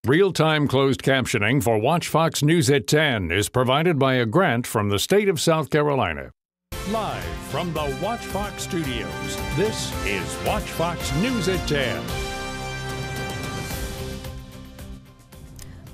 Real-time closed captioning for Watch Fox News at 10 is provided by a grant from the state of South Carolina. Live from the Watch Fox studios, this is Watch Fox News at 10.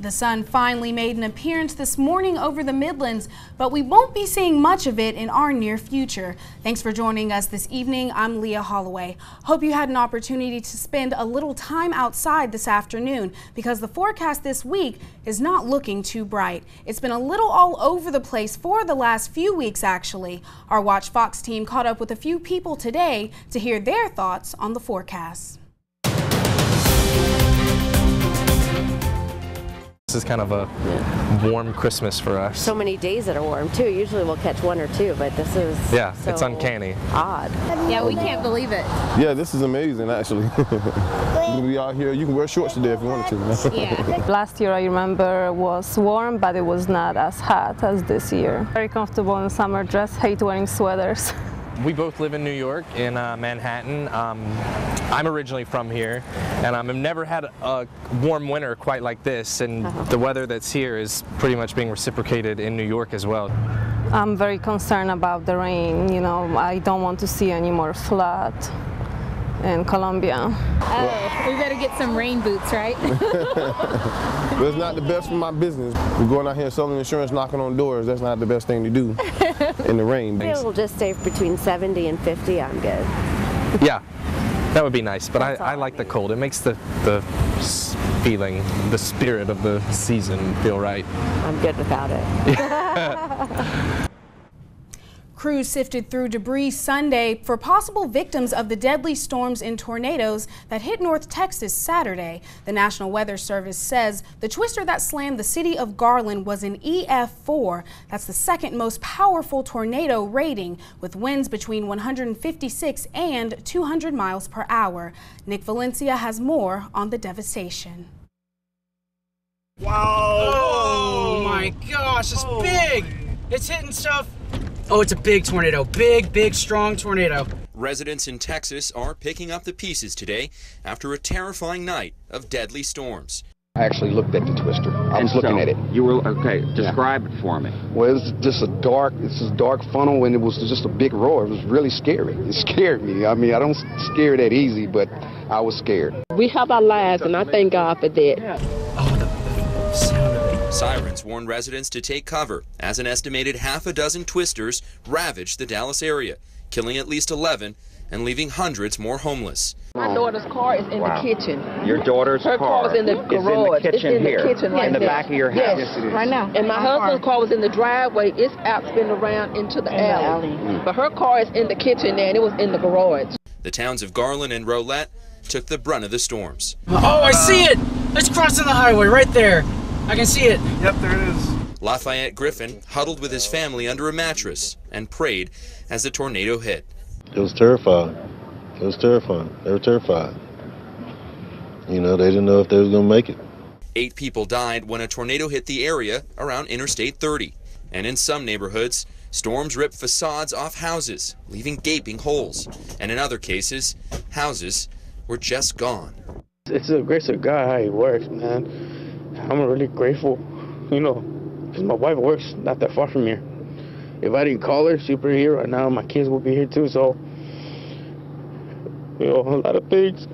The sun finally made an appearance this morning over the Midlands, but we won't be seeing much of it in our near future. Thanks for joining us this evening. I'm Leah Holloway. Hope you had an opportunity to spend a little time outside this afternoon because the forecast this week is not looking too bright. It's been a little all over the place for the last few weeks, actually. Our Watch Fox team caught up with a few people today to hear their thoughts on the forecast. This is kind of a warm Christmas for us. So many days that are warm too. Usually we'll catch one or two, but this is it's uncanny. Odd. Yeah, we can't believe it. Yeah, this is amazing actually. You're gonna be out here. You can wear shorts today if you wanted to. Yeah. Last year I remember was warm, but it was not as hot as this year. Very comfortable in summer dress. Hate wearing sweaters. We both live in New York, in Manhattan. I'm originally from here, and I've never had a warm winter quite like this, and the weather that's here is pretty much being reciprocated in New York as well. I'm very concerned about the rain. You know, I don't want to see any more flood in Colombia. Oh, we better get some rain boots, right? But it's not the best for my business. We're going out here selling insurance, knocking on doors. That's not the best thing to do in the rain. It'll just stay between 70 and 50. I'm good. Yeah, that would be nice, but I like the cold. It makes the feeling, the spirit of the season feel right. I'm good without it. Crews sifted through debris Sunday for possible victims of the deadly storms and tornadoes that hit North Texas Saturday. The National Weather Service says the twister that slammed the city of Garland was an EF4. That's the second most powerful tornado rating, with winds between 156 and 200 miles per hour. Nick Valencia has more on the devastation. Wow! Oh my gosh, it's big! It's hitting stuff. Oh, it's a big tornado. Big, strong tornado. Residents in Texas are picking up the pieces today after a terrifying night of deadly storms. I actually looked at the twister. I was looking at it. You were, okay, describe it for me. Well, it's just a dark funnel, and it was just a big roar. It was really scary. It scared me. I mean, I don't scare that easy, but I was scared. We have our lives, and I thank God for that. Oh, the sound of it. Sirens warn residents to take cover as an estimated half a dozen twisters ravaged the Dallas area, killing at least 11 and leaving hundreds more homeless. My daughter's car is in the kitchen. Your daughter's car is in the garage. It's in the kitchen here, right in the back of your house. Yes, right now. And my husband's car was in the driveway. It's out spinning around into the alley. But her car is in the kitchen there, and it was in the garage. The towns of Garland and Rolette took the brunt of the storms. Oh, I see it! It's crossing the highway right there. I can see it. Yep, there it is. Lafayette Griffin huddled with his family under a mattress and prayed as the tornado hit. It was terrifying. It was terrifying. They were terrified. You know, they didn't know if they was going to make it. 8 people died when a tornado hit the area around Interstate 30. And in some neighborhoods, storms ripped facades off houses, leaving gaping holes. And in other cases, houses were just gone. It's the grace of God how He works, man. I'm really grateful, you know, because my wife works not that far from here. If I didn't call her, she'd be here right now. My kids will be here too, so, you know, a lot of things.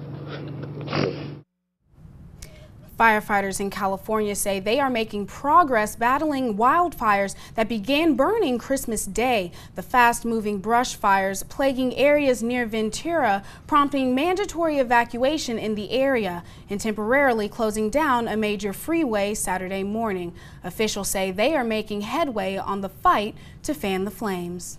Firefighters in California say they are making progress battling wildfires that began burning Christmas Day. The fast-moving brush fires plaguing areas near Ventura, prompting mandatory evacuation in the area and temporarily closing down a major freeway Saturday morning. Officials say they are making headway on the fight to fan the flames.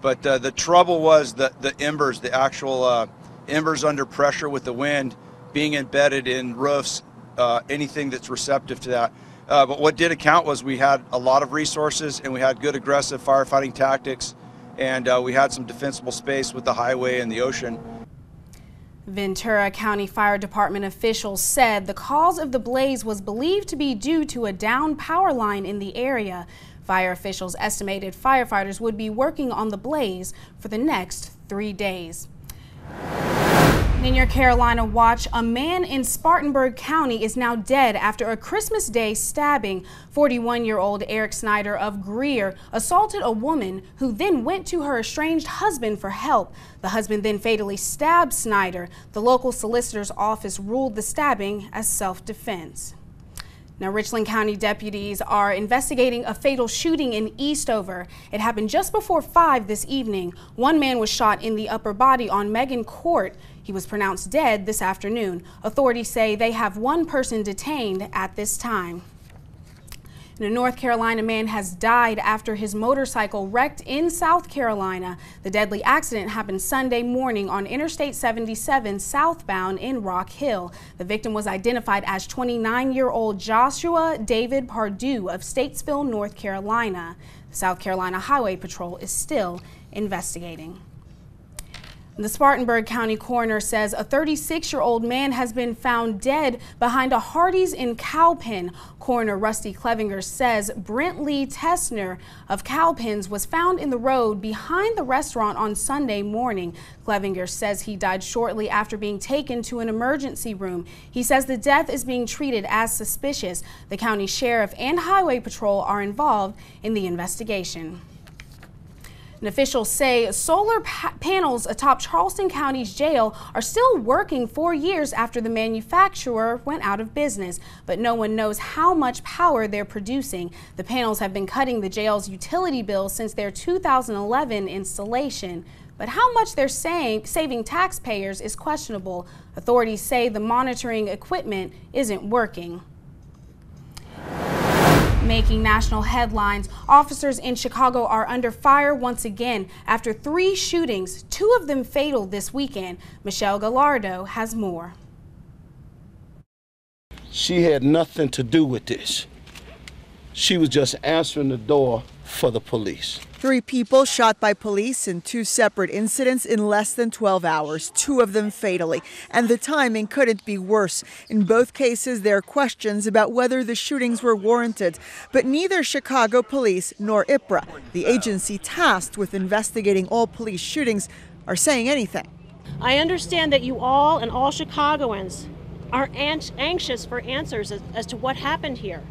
But the trouble was the embers, the actual embers under pressure with the wind, being embedded in roofs, anything that's receptive to that. But what did account was we had a lot of resources and we had good aggressive firefighting tactics, and we had some defensible space with the highway and the ocean. Ventura County Fire Department officials said the cause of the blaze was believed to be due to a downed power line in the area. Fire officials estimated firefighters would be working on the blaze for the next 3 days. In your Carolina Watch, a man in Spartanburg County is now dead after a Christmas Day stabbing. 41-year-old Eric Snyder of Greer assaulted a woman who then went to her estranged husband for help. The husband then fatally stabbed Snyder. The local solicitor's office ruled the stabbing as self-defense. Now, Richland County deputies are investigating a fatal shooting in Eastover. It happened just before 5 this evening. One man was shot in the upper body on Megan Court. He was pronounced dead this afternoon. Authorities say they have one person detained at this time. And a North Carolina man has died after his motorcycle wrecked in South Carolina. The deadly accident happened Sunday morning on Interstate 77 southbound in Rock Hill. The victim was identified as 29-year-old Joshua David Pardue of Statesville, North Carolina. The South Carolina Highway Patrol is still investigating. The Spartanburg County coroner says a 36-year-old man has been found dead behind a Hardee's in Cowpen. Coroner Rusty Clevenger says Brent Lee Tessner of Cowpens was found in the road behind the restaurant on Sunday morning. Clevenger says he died shortly after being taken to an emergency room. He says the death is being treated as suspicious. The county sheriff and highway patrol are involved in the investigation. And officials say solar panels atop Charleston County's jail are still working 4 years after the manufacturer went out of business, but no one knows how much power they're producing. The panels have been cutting the jail's utility bills since their 2011 installation. But how much they're saving taxpayers is questionable. Authorities say the monitoring equipment isn't working. Making national headlines, officers in Chicago are under fire once again after 3 shootings, 2 of them fatal this weekend. Michelle Gallardo has more. She had nothing to do with this. She was just answering the door for the police. 3 people shot by police in 2 separate incidents in less than 12 hours, 2 of them fatally. And the timing couldn't be worse. In both cases, there are questions about whether the shootings were warranted. But neither Chicago police nor IPRA, the agency tasked with investigating all police shootings, are saying anything. I understand that you all and all Chicagoans are anxious for answers as to what happened here.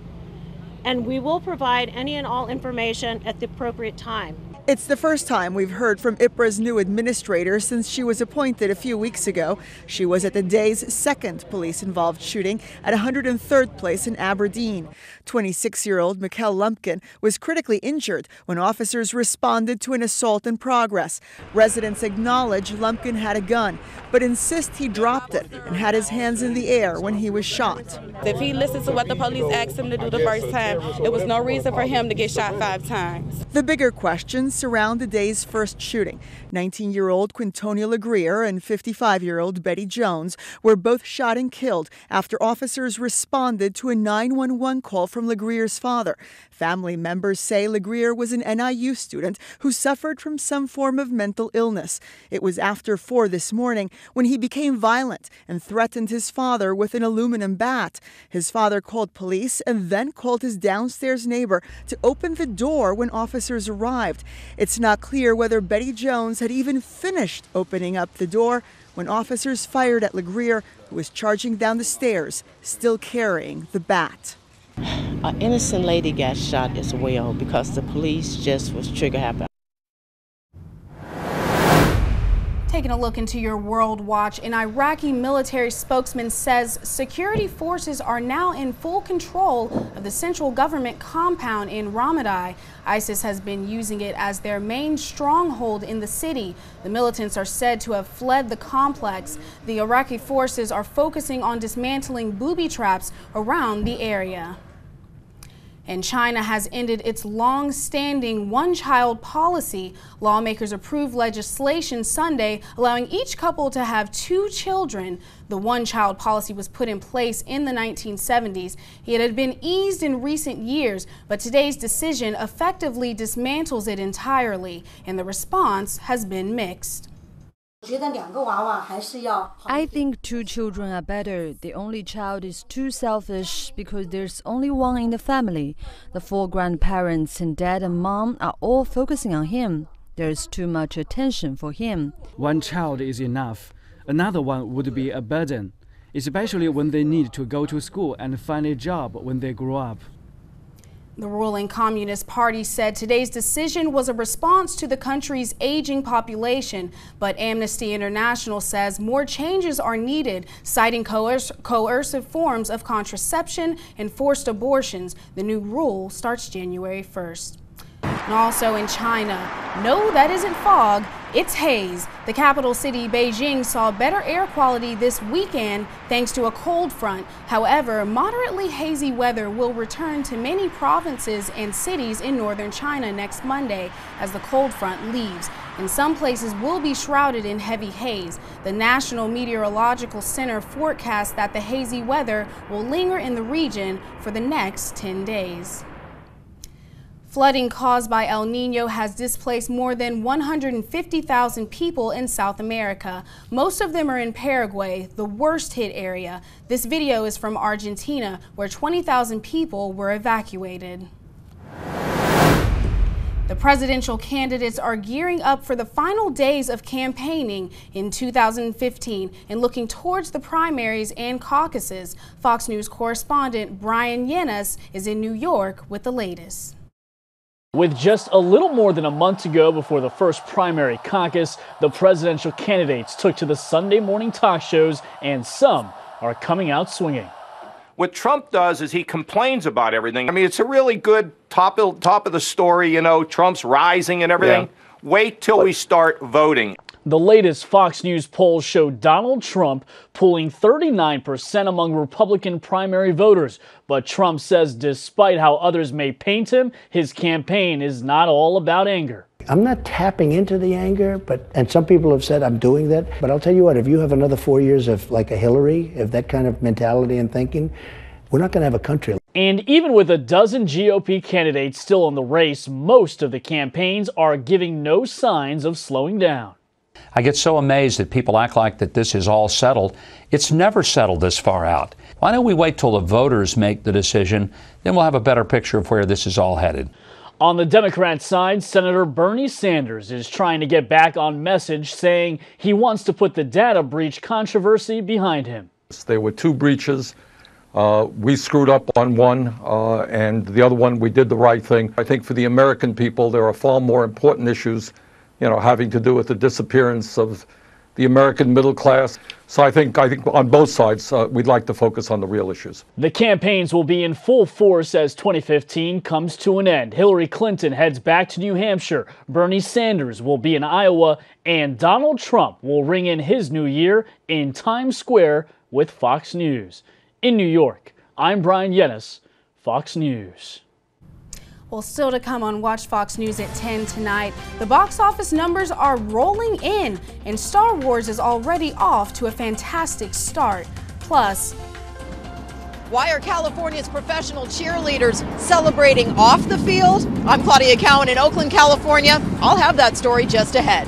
And we will provide any and all information at the appropriate time. It's the first time we've heard from IPRA's new administrator since she was appointed a few weeks ago. She was at the day's 2nd police-involved shooting at 103rd Place in Aberdeen. 26-year-old Mikkel Lumpkin was critically injured when officers responded to an assault in progress. Residents acknowledge Lumpkin had a gun, but insist he dropped it and had his hands in the air when he was shot. If he listened to what the police asked him to do the first time, there was no reason for him to get shot 5 times. The bigger questions surround the day's first shooting. 19-year-old Quintonia LeGrier and 55-year-old Betty Jones were both shot and killed after officers responded to a 911 call from LeGrier's father. Family members say LeGrier was an NIU student who suffered from some form of mental illness. It was after 4 this morning when he became violent and threatened his father with an aluminum bat. His father called police and then called his downstairs neighbor to open the door when officers arrived. It's not clear whether Betty Jones had even finished opening up the door when officers fired at LeGrier, who was charging down the stairs, still carrying the bat. An innocent lady got shot as well because the police just was trigger happy. Taking a look into your World Watch, an Iraqi military spokesman says security forces are now in full control of the central government compound in Ramadi. ISIS has been using it as their main stronghold in the city. The militants are said to have fled the complex. The Iraqi forces are focusing on dismantling booby traps around the area. And China has ended its long-standing one-child policy. Lawmakers approved legislation Sunday allowing each couple to have 2 children. The one-child policy was put in place in the 1970s. It had been eased in recent years, but today's decision effectively dismantles it entirely, and the response has been mixed. I think 2 children are better. The only child is too selfish because there's only one in the family. The 4 grandparents and dad and mom are all focusing on him. There's too much attention for him. 1 child is enough. Another one would be a burden, especially when they need to go to school and find a job when they grow up. The ruling Communist Party said today's decision was a response to the country's aging population, but Amnesty International says more changes are needed, citing coercive forms of contraception and forced abortions. The new rule starts January 1st. And also in China, no, that isn't fog, it's haze. The capital city, Beijing, saw better air quality this weekend thanks to a cold front. However, moderately hazy weather will return to many provinces and cities in northern China next Monday as the cold front leaves. And some places will be shrouded in heavy haze. The National Meteorological Center forecasts that the hazy weather will linger in the region for the next 10 days. Flooding caused by El Nino has displaced more than 150,000 people in South America. Most of them are in Paraguay, the worst hit area. This video is from Argentina, where 20,000 people were evacuated. The presidential candidates are gearing up for the final days of campaigning in 2015 and looking towards the primaries and caucuses. Fox News correspondent Brian Llenas is in New York with the latest. With just a little more than a month to go before the first primary caucus, the presidential candidates took to the Sunday morning talk shows, and some are coming out swinging. What Trump does is he complains about everything. I mean, it's a really good top of the story, you know, Trump's rising and everything. Yeah. Wait till we start voting. The latest Fox News polls show Donald Trump pulling 39% among Republican primary voters. But Trump says despite how others may paint him, his campaign is not all about anger. I'm not tapping into the anger, and some people have said I'm doing that. But I'll tell you what, if you have another 4 years of like a Hillary, of that kind of mentality and thinking, we're not going to have a country. And even with a dozen GOP candidates still in the race, most of the campaigns are giving no signs of slowing down. I get so amazed that people act like that this is all settled. It's never settled this far out. Why don't we wait till the voters make the decision? Then we'll have a better picture of where this is all headed. On the Democrat side, Senator Bernie Sanders is trying to get back on message, saying he wants to put the data breach controversy behind him. There were two breaches. We screwed up on one, and the other one, we did the right thing. I think for the American people, there are far more important issues, you know, having to do with the disappearance of the American middle class. So I think on both sides, we'd like to focus on the real issues. The campaigns will be in full force as 2015 comes to an end. Hillary Clinton heads back to New Hampshire. Bernie Sanders will be in Iowa, and Donald Trump will ring in his new year in Times Square with Fox News. In New York, I'm Brian Llenas, Fox News. Well, still to come on Watch Fox News at 10 tonight, the box office numbers are rolling in, and Star Wars is already off to a fantastic start. Plus, why are California's professional cheerleaders celebrating off the field? I'm Claudia Cowan in Oakland, California. I'll have that story just ahead.